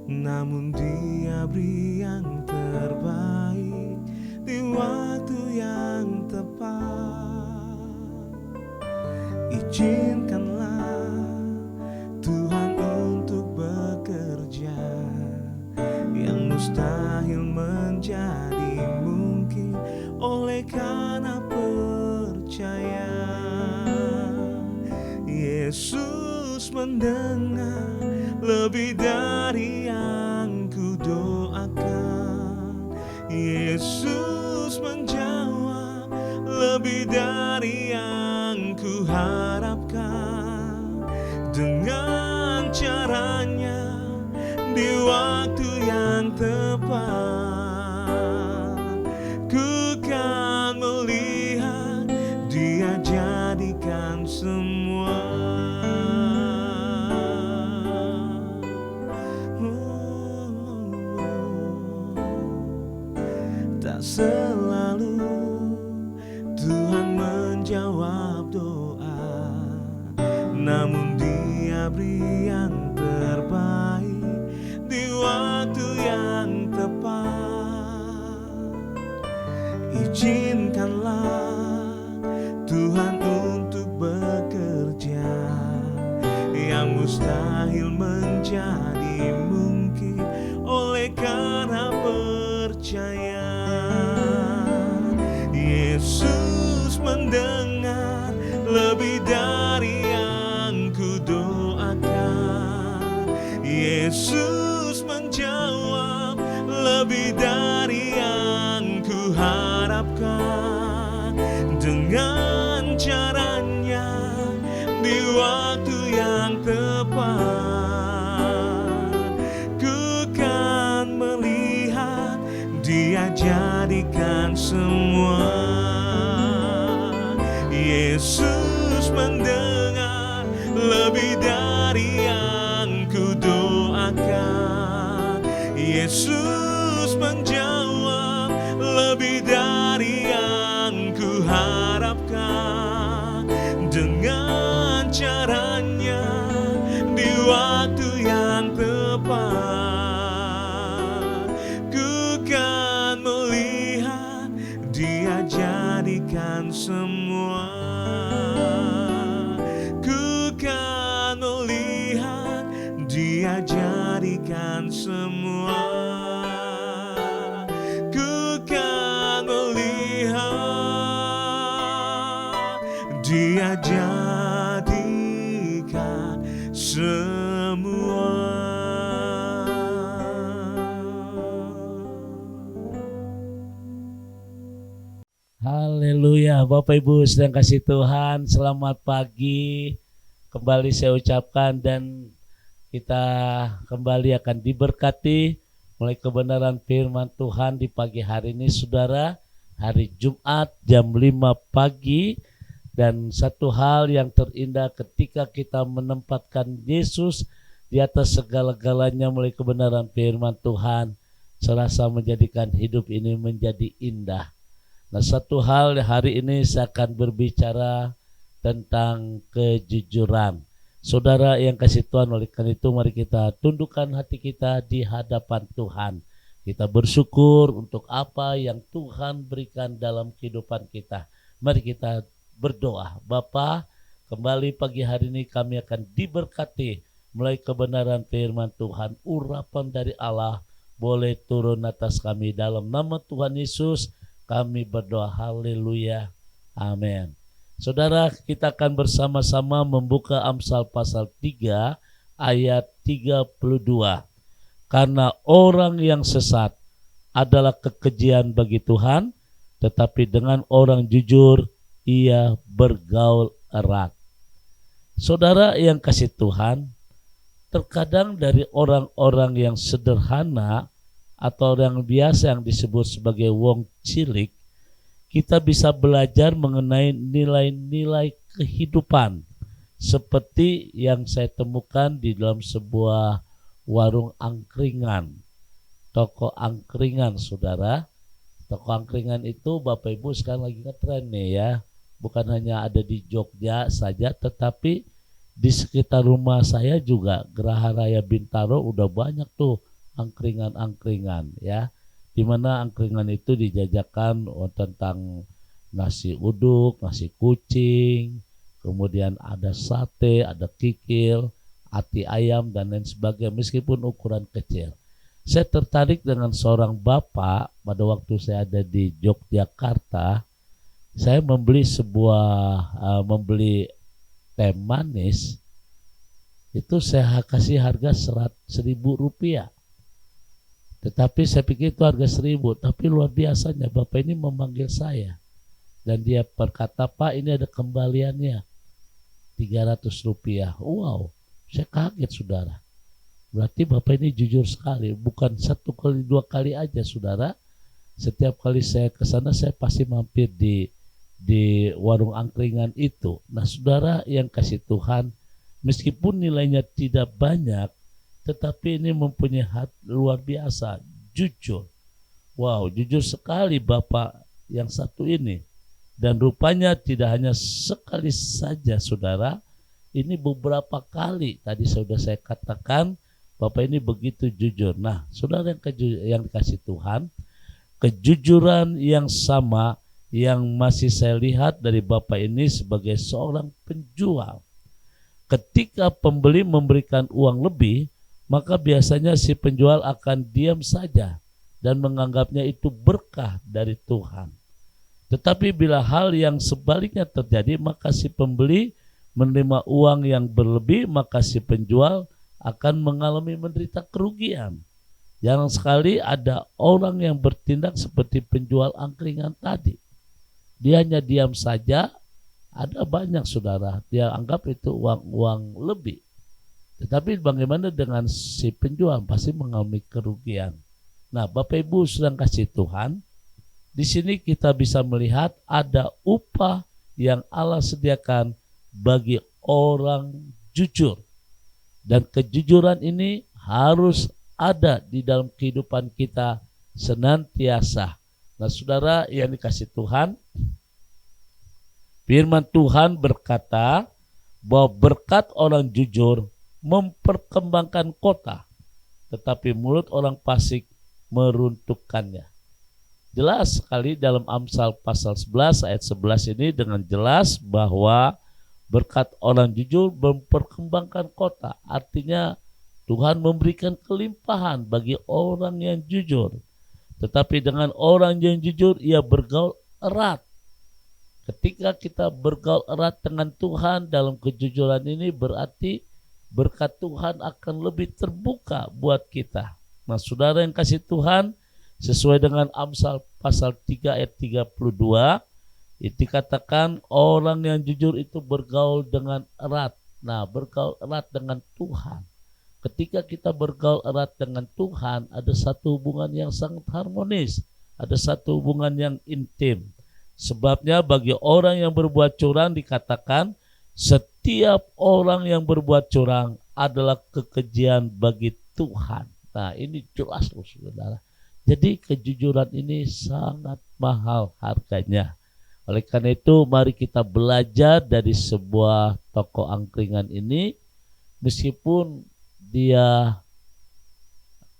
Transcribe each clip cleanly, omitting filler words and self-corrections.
namun Dia beri yang terbaik di waktu yang tepat. Izinkanlah Tuhan untuk bekerja, yang mustahil menjadi mungkin oleh karena percaya. Yesus mendengar lebih dari yang ku doakan. Yesus menjawab lebih dari yang ku harapkan. Dengan caranya di waktu yang tepat, ku kan melihat Dia jadikan semua. Tak selalu Tuhan menjawab doa, namun Dia beri yang terbaik di waktu yang tepat. Izinkanlah Tuhan untuk bekerja, yang mustahil menjadi mungkin oleh karena percaya. Yesus mendengar lebih dari yang ku doakan. Yesus menjawab lebih dari yang ku harapkan. Dengan caranya di waktu yang tepat, ku kan melihat Dia jadikan semua. Yesus mendengar lebih dari yang ku doakan. Yesus menjawab lebih dari yang ku harapkan. Dengan caranya di waktu yang tepat, ku kan melihat Dia jadikan semua. Ku kan melihat Dia jadikan semua. Ku kan melihat Dia jadikan semua. Haleluya, Bapak Ibu sedang kasih Tuhan, selamat pagi. Kembali saya ucapkan dan kita kembali akan diberkati oleh kebenaran firman Tuhan di pagi hari ini, saudara. Hari Jumat jam 5 pagi. Dan satu hal yang terindah ketika kita menempatkan Yesus di atas segala-galanya melalui kebenaran firman Tuhan, serasa menjadikan hidup ini menjadi indah. Nah, satu hal hari ini saya akan berbicara tentang kejujuran. Saudara yang kasih Tuhan, oleh karena itu mari kita tundukkan hati kita di hadapan Tuhan. Kita bersyukur untuk apa yang Tuhan berikan dalam kehidupan kita. Mari kita berdoa. Bapa, kembali pagi hari ini kami akan diberkati melalui kebenaran firman Tuhan. Urapan dari Allah boleh turun atas kami. Dalam nama Tuhan Yesus kami berdoa, haleluya, amin. Saudara, kita akan bersama-sama membuka Amsal pasal 3 ayat 32. Karena orang yang sesat adalah kekejian bagi Tuhan, tetapi dengan orang jujur ia bergaul erat. Saudara yang kasih Tuhan, terkadang dari orang-orang yang sederhana atau yang biasa yang disebut sebagai wong cilik, kita bisa belajar mengenai nilai-nilai kehidupan seperti yang saya temukan di dalam sebuah warung angkringan, toko angkringan, saudara. Toko angkringan itu Bapak Ibu sekarang lagi ngetren nih ya, bukan hanya ada di Jogja saja, tetapi di sekitar rumah saya juga Geraha Raya Bintaro udah banyak tuh angkringan-angkringan ya, di mana angkringan itu dijajakan tentang nasi uduk, nasi kucing, kemudian ada sate, ada kikil, ati ayam dan lain sebagainya, meskipun ukuran kecil. Saya tertarik dengan seorang bapak pada waktu saya ada di Yogyakarta. Saya membeli membeli teh manis, itu saya kasih harga 100.000 rupiah. Tetapi saya pikir itu harga 1.000, tapi luar biasanya bapak ini memanggil saya. Dan dia berkata, Pak, ini ada kembaliannya 300 rupiah. Wow, saya kaget saudara. Berarti bapak ini jujur sekali. Bukan 1 kali 2 kali aja saudara. Setiap kali saya ke sana saya pasti mampir di warung angkringan itu. Nah saudara yang kasih Tuhan, meskipun nilainya tidak banyak, tetapi ini mempunyai hati luar biasa, jujur. Wow, jujur sekali bapak yang satu ini. Dan rupanya tidak hanya sekali saja saudara, ini beberapa kali tadi sudah saya katakan, bapak ini begitu jujur. Nah saudara yang dikasih Tuhan, kejujuran yang sama yang masih saya lihat dari bapak ini sebagai seorang penjual. Ketika pembeli memberikan uang lebih, maka biasanya si penjual akan diam saja dan menganggapnya itu berkah dari Tuhan. Tetapi bila hal yang sebaliknya terjadi, maka si pembeli menerima uang yang berlebih, maka si penjual akan mengalami menderita kerugian. Jarang sekali ada orang yang bertindak seperti penjual angkringan tadi. Dia hanya diam saja. Ada banyak saudara, dia anggap itu uang lebih. Tetapi bagaimana dengan si penjual? Pasti mengalami kerugian. Nah Bapak Ibu sedang kasih Tuhan, di sini kita bisa melihat ada upah yang Allah sediakan bagi orang jujur. Dan kejujuran ini harus ada di dalam kehidupan kita senantiasa. Nah saudara yang dikasih Tuhan, firman Tuhan berkata bahwa berkat orang jujur memperkembangkan kota, tetapi mulut orang fasik meruntuhkannya. Jelas sekali dalam Amsal pasal 11 ayat 11 ini dengan jelas bahwa berkat orang jujur memperkembangkan kota. Artinya Tuhan memberikan kelimpahan bagi orang yang jujur. Tetapi dengan orang yang jujur ia bergaul erat. Ketika kita bergaul erat dengan Tuhan dalam kejujuran ini, berarti berkat Tuhan akan lebih terbuka buat kita. Nah saudara yang kasih Tuhan, sesuai dengan Amsal pasal 3 ayat 32, dikatakan orang yang jujur itu bergaul dengan erat. Nah bergaul erat dengan Tuhan. Ketika kita bergaul erat dengan Tuhan, ada satu hubungan yang sangat harmonis, ada satu hubungan yang intim. Sebabnya bagi orang yang berbuat curang dikatakan setiap orang yang berbuat curang adalah kekejian bagi Tuhan. Nah ini jelas loh saudara. Jadi kejujuran ini sangat mahal harganya. Oleh karena itu mari kita belajar dari sebuah toko angkringan ini. Meskipun dia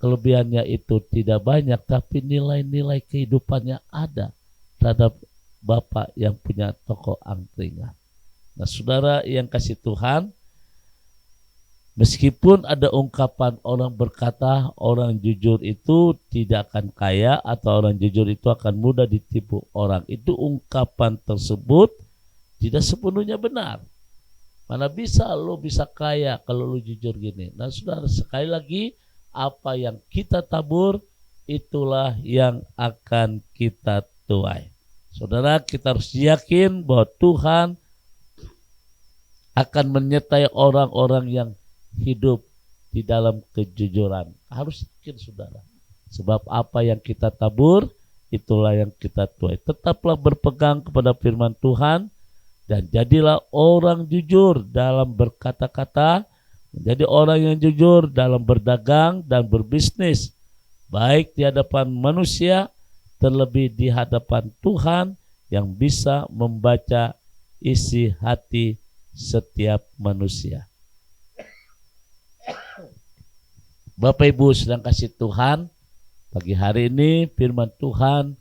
kelebihannya itu tidak banyak, tapi nilai-nilai kehidupannya ada terhadap bapak yang punya toko angkringan. Nah saudara yang kasih Tuhan, meskipun ada ungkapan orang berkata orang jujur itu tidak akan kaya atau orang jujur itu akan mudah ditipu orang, itu ungkapan tersebut tidak sepenuhnya benar. Mana bisa lo bisa kaya kalau lo jujur gini. Nah saudara, sekali lagi, apa yang kita tabur itulah yang akan kita tuai. Saudara, kita harus yakin bahwa Tuhan akan menyertai orang-orang yang hidup di dalam kejujuran. Harus yakin saudara. Sebab apa yang kita tabur, itulah yang kita tuai. Tetaplah berpegang kepada firman Tuhan dan jadilah orang jujur dalam berkata-kata, menjadi orang yang jujur dalam berdagang dan berbisnis, baik di hadapan manusia, terlebih di hadapan Tuhan yang bisa membaca isi hati setiap manusia. Bapak Ibu sedang kasih Tuhan, pagi hari ini firman Tuhan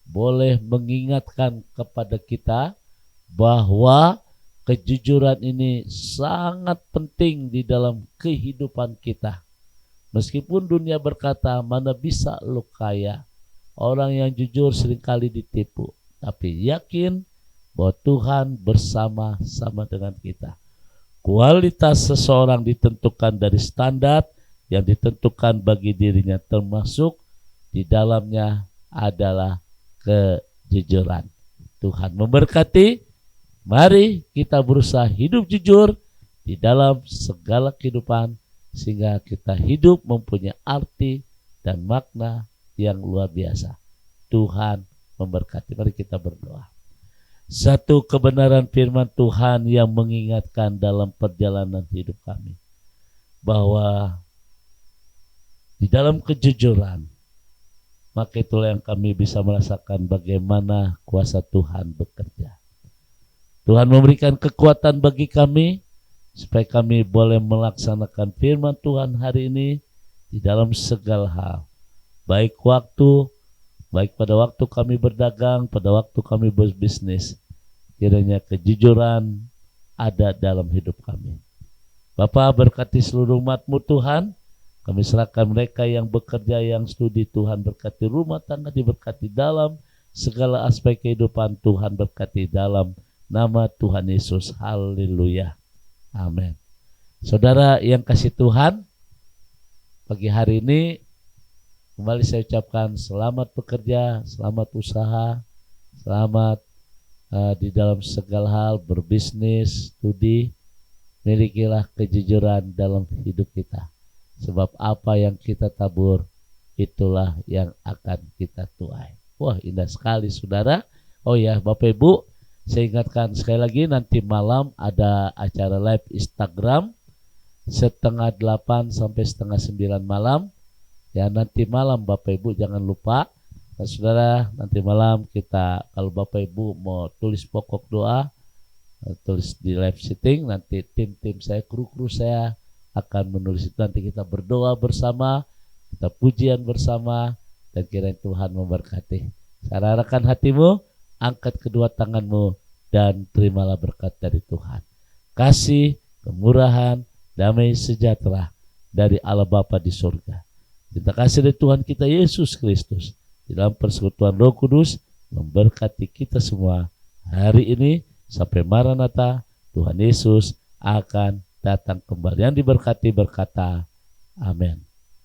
boleh mengingatkan kepada kita bahwa kejujuran ini sangat penting di dalam kehidupan kita. Meskipun dunia berkata, mana bisa lu kaya, orang yang jujur seringkali ditipu. Tapi yakin bahwa Tuhan bersama-sama dengan kita. Kualitas seseorang ditentukan dari standar yang ditentukan bagi dirinya, termasuk di dalamnya adalah kejujuran. Tuhan memberkati. Mari kita berusaha hidup jujur di dalam segala kehidupan, sehingga kita hidup mempunyai arti dan makna yang luar biasa. Tuhan memberkati. Mari kita berdoa. Satu kebenaran firman Tuhan yang mengingatkan dalam perjalanan hidup kami, bahwa di dalam kejujuran, maka itulah yang kami bisa merasakan bagaimana kuasa Tuhan bekerja. Tuhan memberikan kekuatan bagi kami supaya kami boleh melaksanakan firman Tuhan hari ini di dalam segala hal. Baik pada waktu kami berdagang, pada waktu kami berbisnis. Kiranya kejujuran ada dalam hidup kami. Bapa, berkati seluruh umat-Mu Tuhan. Kami serahkan mereka yang bekerja, yang studi, Tuhan berkati rumah tangga, diberkati dalam segala aspek kehidupan, Tuhan berkati dalam nama Tuhan Yesus. Haleluya. Amin. Saudara yang kasih Tuhan, pagi hari ini kembali saya ucapkan selamat bekerja, selamat usaha, selamat di dalam segala hal, berbisnis, studi. Milikilah kejujuran dalam hidup kita. Sebab apa yang kita tabur, itulah yang akan kita tuai. Wah, indah sekali saudara. Oh ya, Bapak Ibu, saya ingatkan sekali lagi, nanti malam ada acara live Instagram 7:30 sampai 8:30 malam. Ya, nanti malam Bapak Ibu jangan lupa. Nah, saudara, nanti malam kita, kalau Bapak Ibu mau tulis pokok doa, tulis di live sitting, nanti tim saya, kru saya akan menulis itu. Nanti kita berdoa bersama, kita pujian bersama, dan kiranya Tuhan memberkati. Saya arahkan hatimu, angkat kedua tanganmu, dan terimalah berkat dari Tuhan. Kasih, kemurahan, damai sejahtera dari Allah Bapa di surga. Terima kasih dari Tuhan kita Yesus Kristus di dalam persekutuan Roh Kudus memberkati kita semua hari ini sampai Maranatha. Tuhan Yesus akan datang kembali. Yang diberkati berkata, amin.